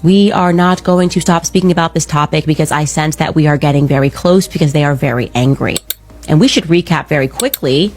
We are not going to stop speaking about this topic because I sense that we are getting very close because they are very angry. And we should recap very quickly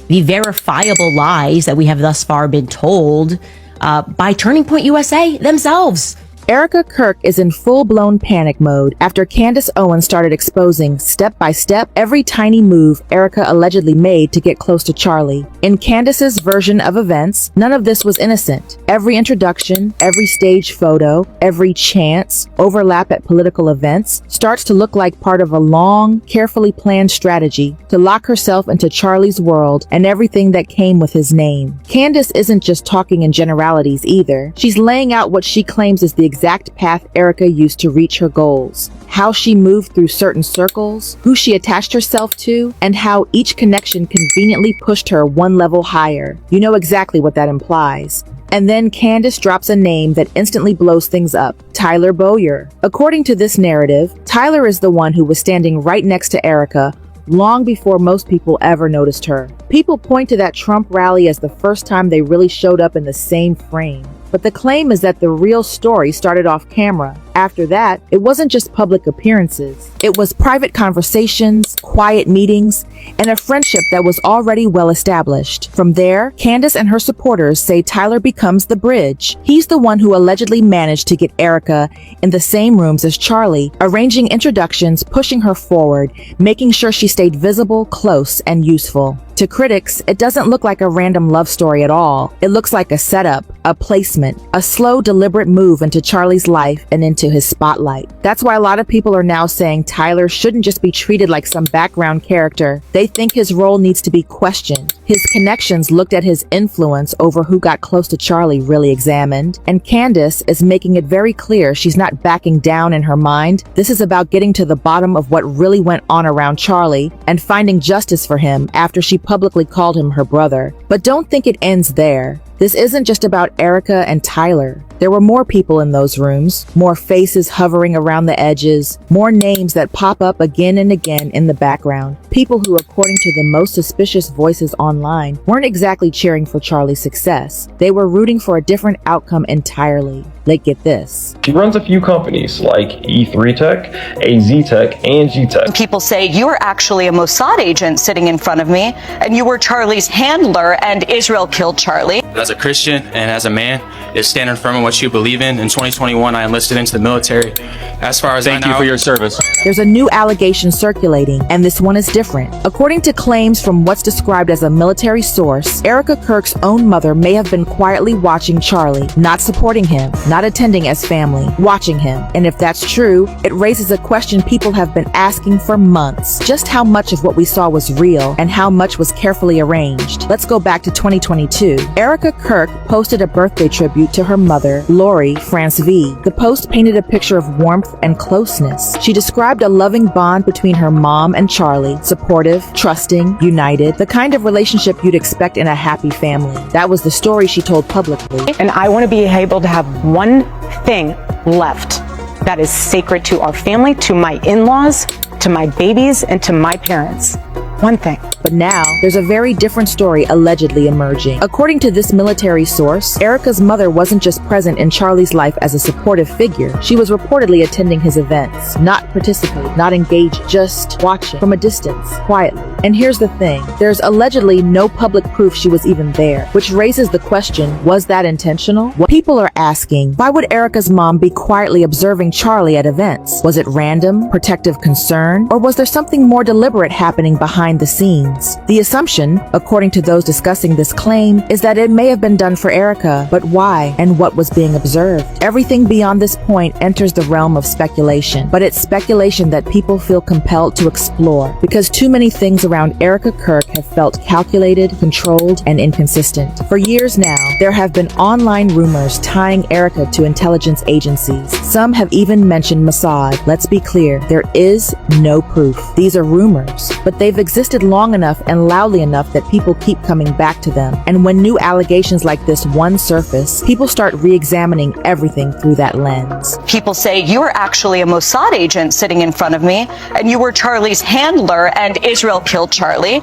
the verifiable lies that we have thus far been told by Turning Point USA themselves. Erica Kirk is in full-blown panic mode after Candace Owens started exposing, step by step, every tiny move Erica allegedly made to get close to Charlie. In Candace's version of events, none of this was innocent. Every introduction, every stage photo, every chance, overlap at political events starts to look like part of a long, carefully planned strategy to lock herself into Charlie's world and everything that came with his name. Candace isn't just talking in generalities either. She's laying out what she claims is the exact path Erica used to reach her goals, how she moved through certain circles, who she attached herself to, and how each connection conveniently pushed her one level higher. You know exactly what that implies. And then Candace drops a name that instantly blows things up, Tyler Bowyer. According to this narrative, Tyler is the one who was standing right next to Erica long before most people ever noticed her. People point to that Trump rally as the first time they really showed up in the same frame. But the claim is that the real story started off camera. After that, it wasn't just public appearances. It was private conversations, quiet meetings, and a friendship that was already well established. From there, Candace and her supporters say Tyler becomes the bridge. He's the one who allegedly managed to get Erica in the same rooms as Charlie, arranging introductions, pushing her forward, making sure she stayed visible, close, and useful. To critics, it doesn't look like a random love story at all. It looks like a setup, a placement, a slow, deliberate move into Charlie's life and into his spotlight. That's why a lot of people are now saying Tyler shouldn't just be treated like some background character. They think his role needs to be questioned. His connections looked at his influence over who got close to Charlie really examined. And Candace is making it very clear she's not backing down in her mind. This is about getting to the bottom of what really went on around Charlie and finding justice for him after she publicly called him her brother. But don't think it ends there. This isn't just about Erica and Tyler. There were more people in those rooms, more faces hovering around the edges, more names that pop up again and again in the background. People who, according to the most suspicious voices online, weren't exactly cheering for Charlie's success. They were rooting for a different outcome entirely. Like, get this. She runs a few companies like E3 Tech, AZ Tech, and G Tech. People say you were actually a Mossad agent sitting in front of me, and you were Charlie's handler, and Israel killed Charlie. As a Christian and as a man, is standing firm in what you believe in. In 2021, I enlisted into the military. As far as Thank you for your service. There's a new allegation circulating, and this one is different. According to claims from what's described as a military source, Erica Kirk's own mother may have been quietly watching Charlie, not supporting him, not attending as family, watching him. And if that's true, it raises a question people have been asking for months. Just how much of what we saw was real and how much was carefully arranged? Let's go back to 2022. Erica Kirk posted a birthday tribute to her mother, Lori France V. The post painted a picture of warmth and closeness. She described a loving bond between her mom and Charlie, supportive, trusting, united, the kind of relationship you'd expect in a happy family. That was the story she told publicly. And I want to be able to have one thing left that is sacred to our family, to my in-laws, to my babies, and to my parents. One thing. But now, there's a very different story allegedly emerging. According to this military source, Erica's mother wasn't just present in Charlie's life as a supportive figure. She was reportedly attending his events, not participating, not engaging, just watching from a distance, quietly. And here's the thing, there's allegedly no public proof she was even there, which raises the question, was that intentional? What people are asking, why would Erica's mom be quietly observing Charlie at events? Was it random, protective concern, or was there something more deliberate happening behind the scenes? The assumption, according to those discussing this claim, is that it may have been done for Erica, but why and what was being observed? Everything beyond this point enters the realm of speculation, but it's speculation that people feel compelled to explore because too many things around Erica Kirk have felt calculated, controlled, and inconsistent. For years now, there have been online rumors tying Erica to intelligence agencies. Some have even mentioned Mossad. Let's be clear, there is no proof. These are rumors, but they've existed long enough and loudly enough that people keep coming back to them. And when new allegations like this one surface, people start re-examining everything through that lens. People say you were actually a Mossad agent sitting in front of me, and you were Charlie's handler, and Israel killed Charlie.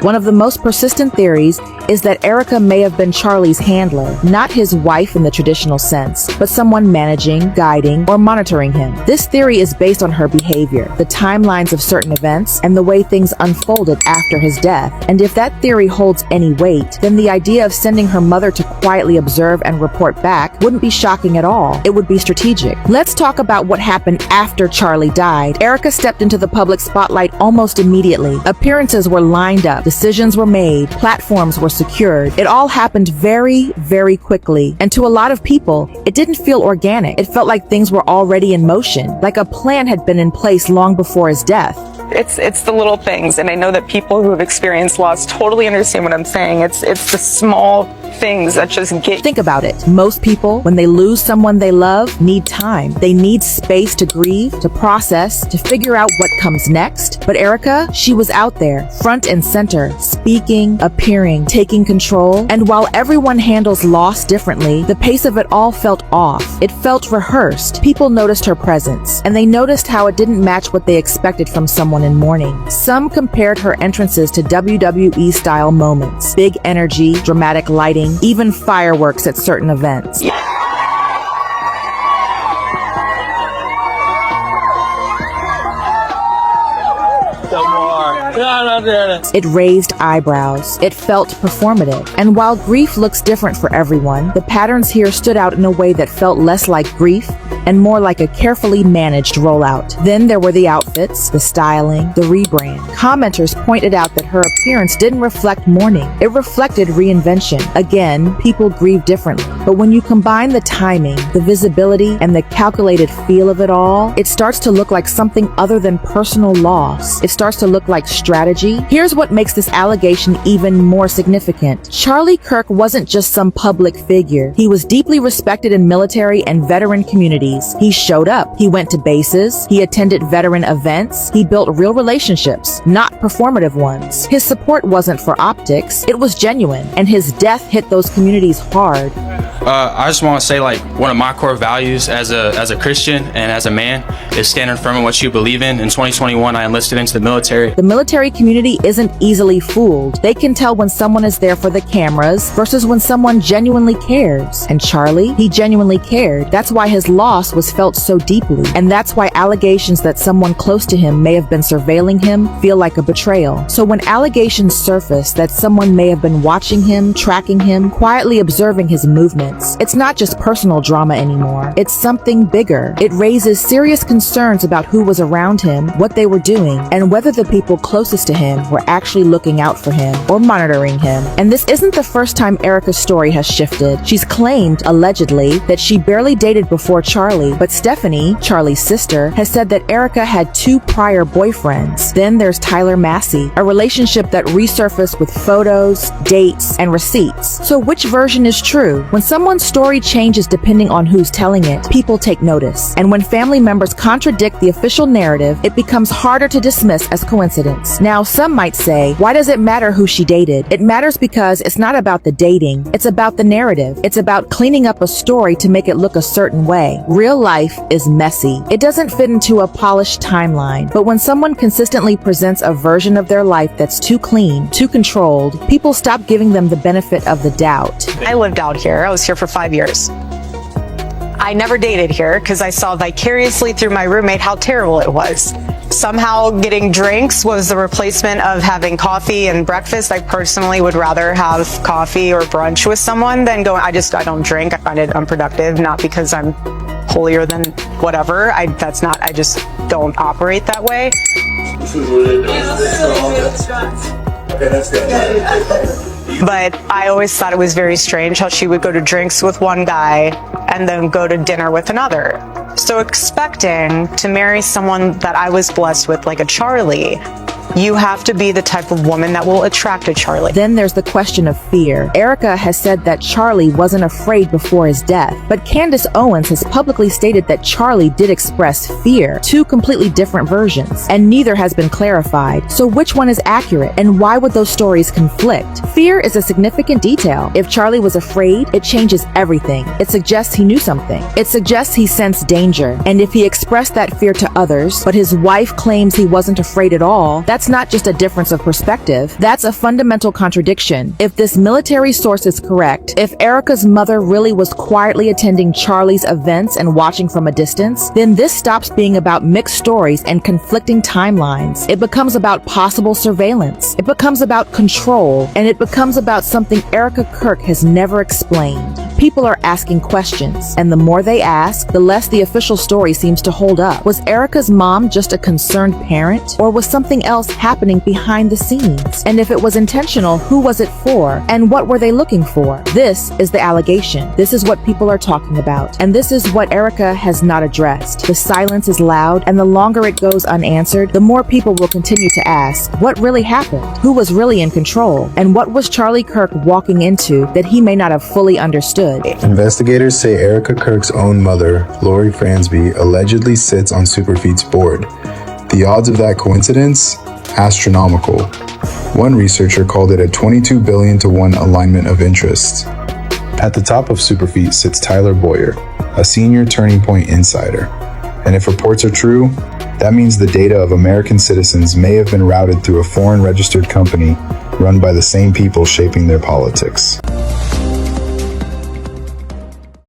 One of the most persistent theories is that Erica may have been Charlie's handler, not his wife in the traditional sense, but someone managing, guiding, or monitoring him. This theory is based on her behavior, the timelines of certain events, and the way things unfolded after his death. And if that theory holds any weight, then the idea of sending her mother to quietly observe and report back wouldn't be shocking at all. It would be strategic. Let's talk about what happened after Charlie died. Erica stepped into the public spotlight almost immediately. Appearances were lined up, decisions were made, platforms were secured. It all happened very, very quickly. And to a lot of people, it didn't feel organic. It felt like things were already in motion, like a plan had been in place long before his death. It's the little things, and I know that people who have experienced loss totally understand what I'm saying. It's the small things that just get... Think about it. Most people, when they lose someone they love, need time. They need space to grieve, to process, to figure out what comes next. But Erica, she was out there, front and center, speaking, appearing, taking control. And while everyone handles loss differently, the pace of it all felt off. It felt rehearsed. People noticed her presence, and they noticed how it didn't match what they expected from someone in mourning. Some compared her entrances to WWE-style moments. Big energy, dramatic lighting, even fireworks at certain events. It raised eyebrows. It felt performative. And while grief looks different for everyone, the patterns here stood out in a way that felt less like grief and more like a carefully managed rollout. Then there were the outfits, the styling, the rebrand. Commenters pointed out that her appearance didn't reflect mourning. It reflected reinvention. Again, people grieve differently. But when you combine the timing, the visibility, and the calculated feel of it all, it starts to look like something other than personal loss. It starts to look like strategy. Here's what makes this allegation even more significant. Charlie Kirk wasn't just some public figure. He was deeply respected in military and veteran communities. He showed up. He went to bases. He attended veteran events. He built real relationships, not performative ones. His support wasn't for optics. It was genuine. And his death hit those communities hard. I just want to say, like, one of my core values as a Christian and as a man is standing firm in what you believe in. In 2021, I enlisted into the military. The military community isn't easily fooled. They can tell when someone is there for the cameras versus when someone genuinely cares. And Charlie, he genuinely cared. That's why his loss was felt so deeply. And that's why allegations that someone close to him may have been surveilling him feel like a betrayal. So when allegations surface that someone may have been watching him, tracking him, quietly observing his movements, it's not just personal drama anymore. It's something bigger. It raises serious concerns about who was around him, what they were doing, and whether the people closest to him were actually looking out for him or monitoring him. And this isn't the first time Erica's story has shifted. She's claimed, allegedly, that she barely dated before Charlie, but Stephanie, Charlie's sister, has said that Erica had 2 prior boyfriends. Then there's Tyler Massey, a relationship that resurfaced with photos, dates, and receipts. So which version is true? When someone's story changes depending on who's telling it, people take notice. And when family members contradict the official narrative, it becomes harder to dismiss as coincidence. Now, some might say, why does it matter who she dated? It matters because it's not about the dating. It's about the narrative. It's about cleaning up a story to make it look a certain way. Real life is messy. It doesn't fit into a polished timeline. But when someone consistently presents a version of their life that's too clean, too controlled, people stop giving them the benefit of the doubt. I lived out here. I was here for 5 years. I never dated here because I saw vicariously through my roommate how terrible it was. Somehow getting drinks was the replacement of having coffee and breakfast. I personally would rather have coffee or brunch with someone than go. I don't drink. I find it unproductive, not because I'm holier than whatever. I just don't operate that way. Okay, that's good. But I always thought it was very strange how she would go to drinks with one guy and then go to dinner with another. So expecting to marry someone that I was blessed with, like a Charlie, you have to be the type of woman that will attract a Charlie. Then there's the question of fear. Erica has said that Charlie wasn't afraid before his death, but Candace Owens has publicly stated that Charlie did express fear, 2 completely different versions, and neither has been clarified. So which one is accurate, and why would those stories conflict? Fear is a significant detail. If Charlie was afraid, it changes everything. It suggests he knew something. It suggests he sensed danger, and if he expressed that fear to others, but his wife claims he wasn't afraid at all, that's That's not just a difference of perspective. That's a fundamental contradiction. If this military source is correct, if Erica's mother really was quietly attending Charlie's events and watching from a distance, then this stops being about mixed stories and conflicting timelines. It becomes about possible surveillance. It becomes about control, and it becomes about something Erica Kirk has never explained. People are asking questions, and the more they ask, the less the official story seems to hold up. Was Erica's mom just a concerned parent, or was something else happening behind the scenes? And if it was intentional, who was it for? And what were they looking for? This is the allegation. This is what people are talking about. And this is what Erica has not addressed. The silence is loud, and the longer it goes unanswered, the more people will continue to ask, what really happened? Who was really in control? And what was Charlie Kirk walking into that he may not have fully understood? Investigators say Erica Kirk's own mother, Lori Fransby, allegedly sits on Superfeet's board. The odds of that coincidence? Astronomical. One researcher called it a 22 billion to 1 alignment of interests. At the top of Superfeet sits Tyler Boyer, a senior Turning Point insider. And if reports are true, that means the data of American citizens may have been routed through a foreign registered company run by the same people shaping their politics.